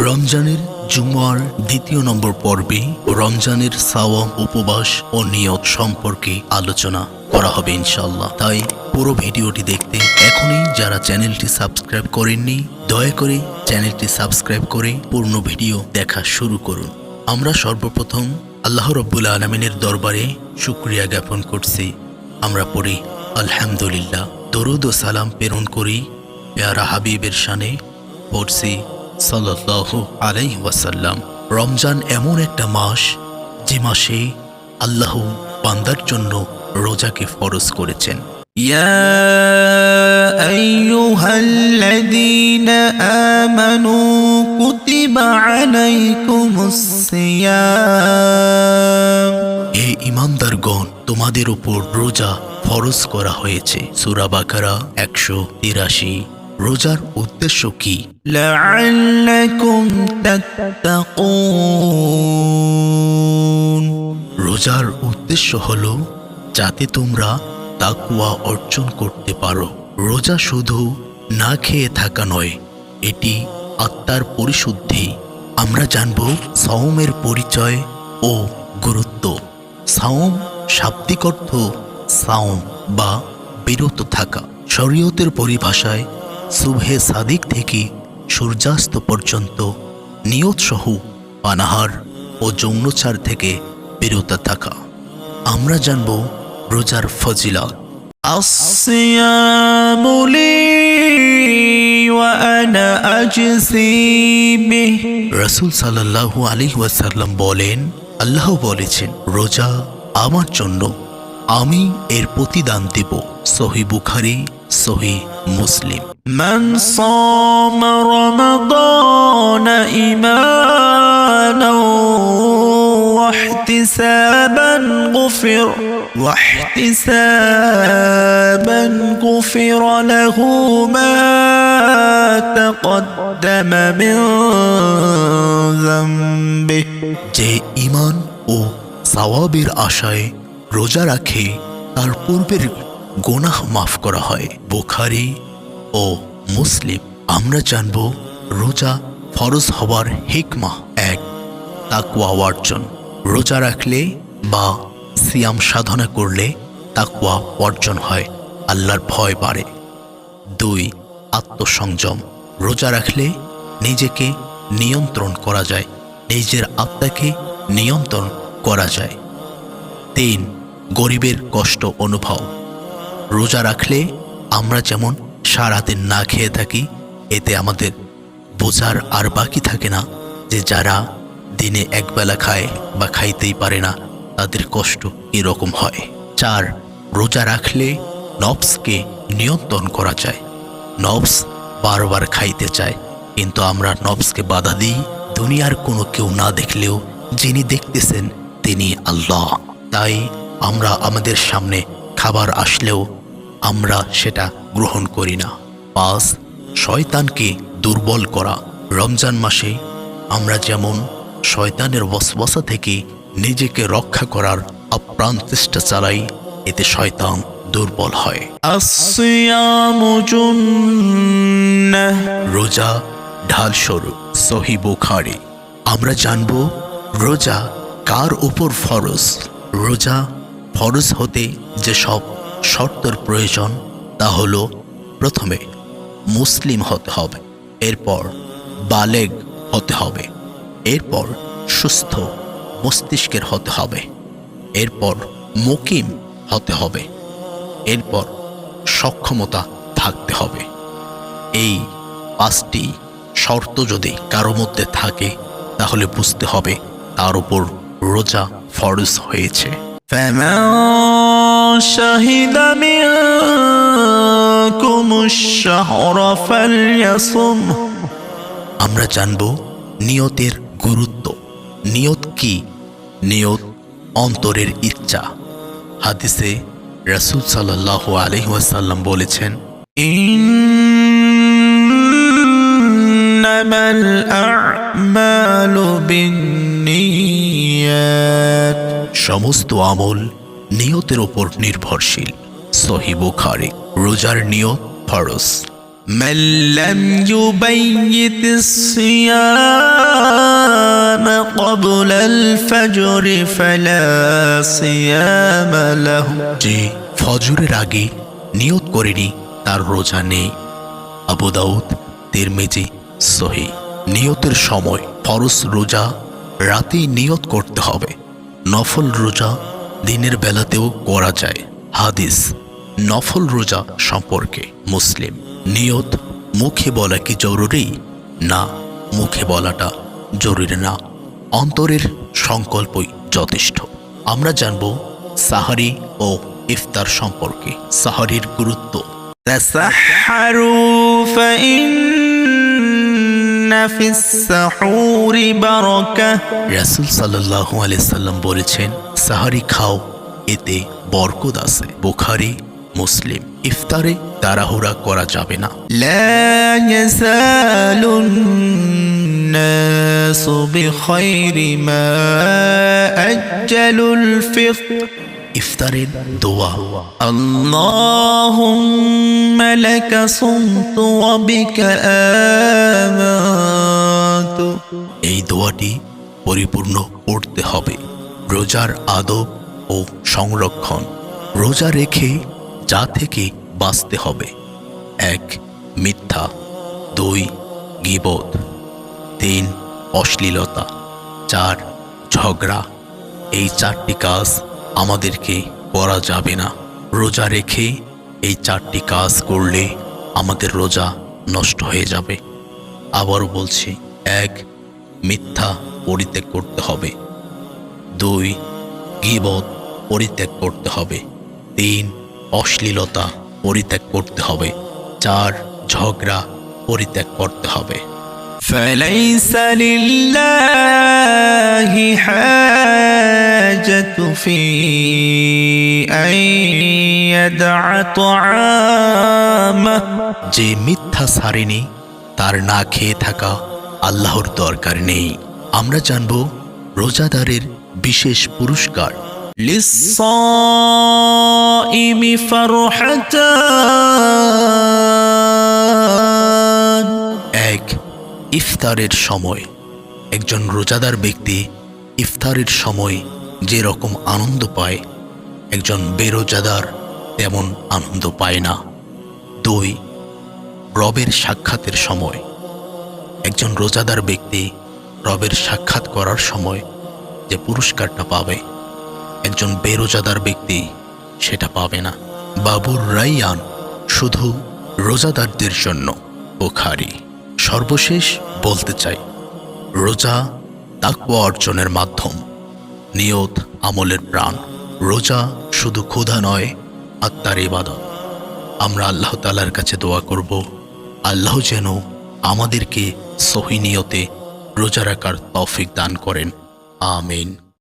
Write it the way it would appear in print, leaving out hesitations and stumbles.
রমজানের জুমার দ্বিতীয় নম্বর পর্বে রমজানের সাওয়াম, উপবাস ও নিয়ত সম্পর্কে আলোচনা করা হবে ইনশাআল্লাহ। তাই পুরো ভিডিওটি দেখতে এখনই যারা চ্যানেলটি সাবস্ক্রাইব করেননি দয়া করে চ্যানেলটি সাবস্ক্রাইব করে পূর্ণ ভিডিও দেখা শুরু করুন। আমরা সর্বপ্রথম আল্লাহ রাব্বুল আলামিনের দরবারে শুকরিয়া জ্ঞাপন করছি। আমরা পড়ি আলহামদুলিল্লাহ, দরুদ ও সালাম প্রেরণ করি প্যারা হাবিবের শানে, পড়ছি সাল্লাল্লাহু আলাইহি ওয়াসাল্লাম। রমজান এমন একটা মাস যে মাসে আল্লাহ বান্দার জন্য রোজাকে ফরজ করেছেন। ইয়া আইয়ুহাল্লাযীনা আমানু কুতিবা আলাইকুমুস সিয়াম, হে ঈমানদারগণ, তোমাদের উপর রোজা ফরজ করা হয়েছে। সূরা বাকারা 183। রোজার উদ্দেশ্য কি? লাআল্লাকুম তাত্তাকুন, রোজার উদ্দেশ্য হলো যাতে তোমরা তাকওয়া অর্জন করতে পারো। রোজা শুধু না খেয়ে থাকা নয়, এটি আত্মার পরিশুদ্ধি। আমরা জানব সাওমের পরিচয় ও গুরুত্ব। সাওম শাব্দিক অর্থ সাওম বা বিরত থাকা। শরীয়তের পরিভাষায় সুবহে সাদিক থেকে সূর্যাস্ত পর্যন্ত নিয়ত সহ পানাহার ও যৌনাচার থেকে বিরত থাকা। আমরা জানব রোজার ফজিলত। আসসিয়ামু লি ওয়া আনা আজসি বিহি, রাসূল সাল্লাল্লাহু আলাইহি ওয়াসাল্লাম বলেন, আল্লাহ বলেছেন, রোজা আমার জন্য, আমি এর প্রতিদান দেব। সহিহ বুখারী, সহিহ মুসলিম। মান সামা রমাদান ঈমানান ওয়া ইহতিসাবান গুফিরা লাহু মা তাকদ্দামা মিন যামবিহি, যে ঈমান ও সওয়াবের আশায় রোজা রাখে তার পূর্বের গুনাহ মাফ করা হয়। বুখারী ও মুসলিম। আমরা জানব রোজা ফরজ হওয়ার হিকমাহ। 1. তাকওয়া অর্জন। রোজা রাখলে বা সিয়াম সাধনা করলে তাকওয়া অর্জন হয়, আল্লাহর ভয় বাড়ে। 2. আত্মসংযম। রোজা রাখলে নিজেকে নিয়ন্ত্রণ করা যায়, নিজের আত্মাকে নিয়ন্ত্রণ করা যায়। 3. গরিবের কষ্ট অনুভব। রোজা রাখলে আমরা যেমন সারাদিন না খেয়ে থাকি, এতে আমাদের বোঝার আর বাকি থাকে না যে যারা দিনে একবেলা খায় বা খাইতেই পারে না তাদের কষ্ট এরকম হয়। 4. রোজা রাখলে নফসকে নিয়ন্ত্রণ করা যায়। নফস বারবার খাইতে চায়, কিন্তু আমরা নফসকে বাধা দিই। দুনিয়ার কোনো কেউ না দেখলেও যিনি দেখতেছেন তিনি আল্লাহ। তাই আমরা আমাদের সামনে খাবার আসলেও আমরা সেটা গ্রহণ করি না। 5. শয়তানকে দুর্বল করা। রমজান মাসে আমরা যেমন শয়তানের ওয়াসওয়াসা থেকে নিজেকে রক্ষা করার আপ্রাণ চেষ্টা চালাই, এতে শয়তান দুর্বল হয়। আসসিয়ামু জুন্নাহ, রোজা ঢালস্বরূপ। সহিহ বুখারী। আমরা জানব রোজা কার উপর ফরজ। রোজা ফরজ হতে যে সব শর্তের প্রয়োজন তা হলো, প্রথমে মুসলিম হতে হবে, এরপর বালেগ হতে হবে, এরপর সুস্থ মস্তিষ্কের হতে হবে, এরপর মুকিম হতে হবে, এরপর সক্ষমতা থাকতে হবে। এই 5টি শর্ত যদি কারো মধ্যে থাকে তাহলে বুঝতে হবে তার উপর রোজা ফরজ হয়েছে। ফামান শাহিদা মিনকুমুশ শাহরা ফালইয়াসুম। আমরা জানব নিয়তের গুরুত্ব। নিয়ত কি? নিয়ত অন্তরের ইচ্ছা। হাদিসে রাসূল সাল্লাল্লাহু আলাইহি ওয়াসাল্লাম বলেছেন, ইন্নামাল আ'মালু বিন্নিয়াত, সমস্ত আমল নিয়তের উপর নির্ভরশীল। সহিহ বুখারী। রোজার নিয়ত ফরজ। من لم يبيت الصيام قبل الفجر فلا صيام له যে ফজরের আগে নিয়ত করেনি তার রোজা নেই। আবু দাউদ, তিরমিজি, সহিহ। নিয়তের সময় ফরজ রোজা রাতে নিয়ত করতে হবে, নফল রোজা দিনের বেলাতেও করা যায়। হাদিস নফল রোজা সম্পর্কে, মুসলিম। নিয়ত মুখে বলা কি জরুরি? না, মুখে বলাটা জরুরি না, অন্তরের সংকল্পই যথেষ্ট। আমরা জানব সাহারি ও ইফতার সম্পর্কে, সাহারির গুরুত্ব। تسحروا فإن في السحور بركة রাসূল সাল্লাল্লাহু আলাইহি সাল্লাম বলেছেন, সাহারি খাও, এতে বরকত আছে। বুখারী, মুসলিম। ইফতারে তাড়াহুড়া করা যাবে না। لا يزال الناس بخير ما أجلوا الفطر ইফতারের দোয়া। اللهم لك صمت وبك آمنت এই দোয়াটি পরিপূর্ণ পড়তে হবে। রোজার আদব ও সংরক্ষণ। রোজা রেখে যা থেকে বাঁচতে হবে: 1. মিথ্যা, 2. গীবত, 3. অশ্লীলতা, 4. ঝগড়া। এই 4টি কাজ আমাদেরকে করা যাবে না। রোজা রেখে এই 4টি কাজ করলে আমাদের রোজা নষ্ট হয়ে যাবে। আবারও বলছি, 1. মিথ্যা পরিত্যাগ করতে হবে, 2. গীবত পরিত্যাগ করতে হবে, 3. অশ্লীলতা পরিত্যাগ করতে হবে, 4. ঝগড়া পরিত্যাগ করতে হবে। فليس لله حاجة في أن يدع طعامه যে মিথ্যা ছাড়েনি তার না খেয়ে থাকা আল্লাহর দরকার নেই। আমরা জানব রোজাদারের বিশেষ পুরস্কার। للصائم فرحتان 1. ইফতারের সময়। একজন রোজাদার ব্যক্তি ইফতারের সময় যে রকম আনন্দ পায়, একজন বেরোজাদার তেমন আনন্দ পায় না। 2. রবের সাক্ষাতের সময়। একজন রোজাদার ব্যক্তি রবের সাক্ষাৎ করার সময় যে পুরস্কারটা পাবে, একজন বেরোজাদার ব্যক্তি সেটা পাবে না। বাবুর রাইয়ান শুধু রোজাদারদের জন্য। বুখারী। সর্বশেষ বলতে চাই, রোজা তাকওয়া অর্জনের মাধ্যম, নিয়ত আমলের প্রাণ। রোজা শুধু ক্ষুধা নয়, আত্মার ইবাদত। আমরা আল্লাহ তাআলার কাছে দোয়া করব, আল্লাহ যেন আমাদেরকে সহি নিয়তে রোজা রাখার তৌফিক দান করেন। আমিন।